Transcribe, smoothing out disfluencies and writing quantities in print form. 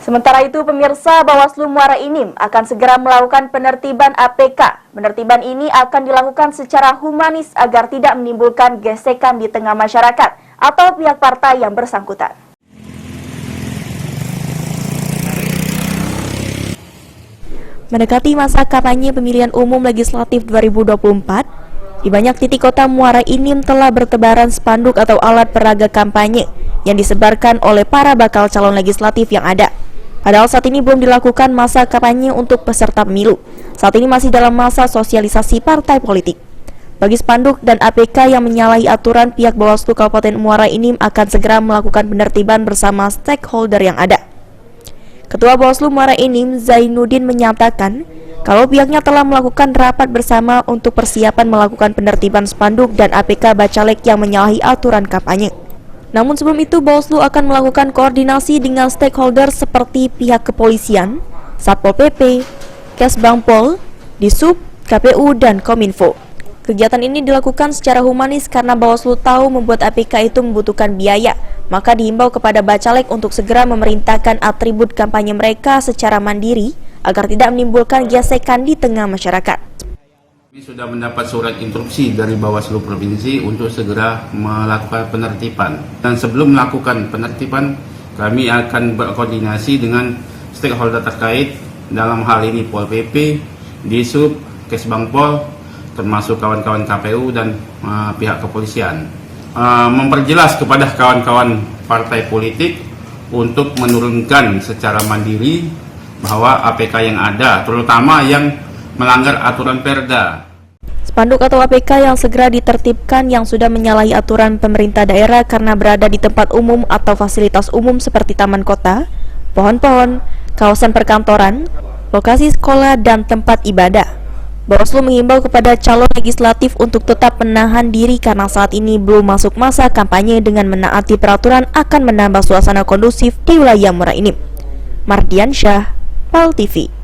Sementara itu, pemirsa, Bawaslu Muara Enim akan segera melakukan penertiban APK. Penertiban ini akan dilakukan secara humanis agar tidak menimbulkan gesekan di tengah masyarakat atau pihak partai yang bersangkutan. Mendekati masa kampanye pemilihan umum legislatif 2024, di banyak titik kota Muara Enim telah bertebaran spanduk atau alat peraga kampanye yang disebarkan oleh para bakal calon legislatif yang ada. Padahal saat ini belum dilakukan masa kampanye untuk peserta pemilu. Saat ini masih dalam masa sosialisasi partai politik. Bagi spanduk dan APK yang menyalahi aturan, pihak Bawaslu Kabupaten Muara Enim akan segera melakukan penertiban bersama stakeholder yang ada. Ketua Bawaslu Muara Enim, Zainuddin, menyatakan kalau pihaknya telah melakukan rapat bersama untuk persiapan melakukan penertiban spanduk dan APK bacalek yang menyalahi aturan kampanye. Namun sebelum itu, Bawaslu akan melakukan koordinasi dengan stakeholder seperti pihak kepolisian, Satpol PP, Kesbangpol, Disub, KPU, dan Kominfo. Kegiatan ini dilakukan secara humanis karena Bawaslu tahu membuat APK itu membutuhkan biaya, maka diimbau kepada bacalek untuk segera memerintahkan atribut kampanye mereka secara mandiri agar tidak menimbulkan gesekan di tengah masyarakat. Kami sudah mendapat surat instruksi dari Bawaslu Provinsi untuk segera melakukan penertiban. Dan sebelum melakukan penertiban, kami akan berkoordinasi dengan stakeholder terkait, dalam hal ini Pol PP, Disub, Kesbangpol, termasuk kawan-kawan KPU dan pihak kepolisian. Memperjelas kepada kawan-kawan partai politik untuk menurunkan secara mandiri bahwa APK yang ada, terutama yang melanggar aturan Perda. Spanduk atau APK yang segera ditertibkan yang sudah menyalahi aturan pemerintah daerah karena berada di tempat umum atau fasilitas umum seperti taman kota, pohon-pohon, kawasan perkantoran, lokasi sekolah, dan tempat ibadah. Bawaslu mengimbau kepada calon legislatif untuk tetap menahan diri karena saat ini belum masuk masa kampanye. Dengan menaati peraturan akan menambah suasana kondusif di wilayah Muara Enim. Mardiansyah, PAL TV.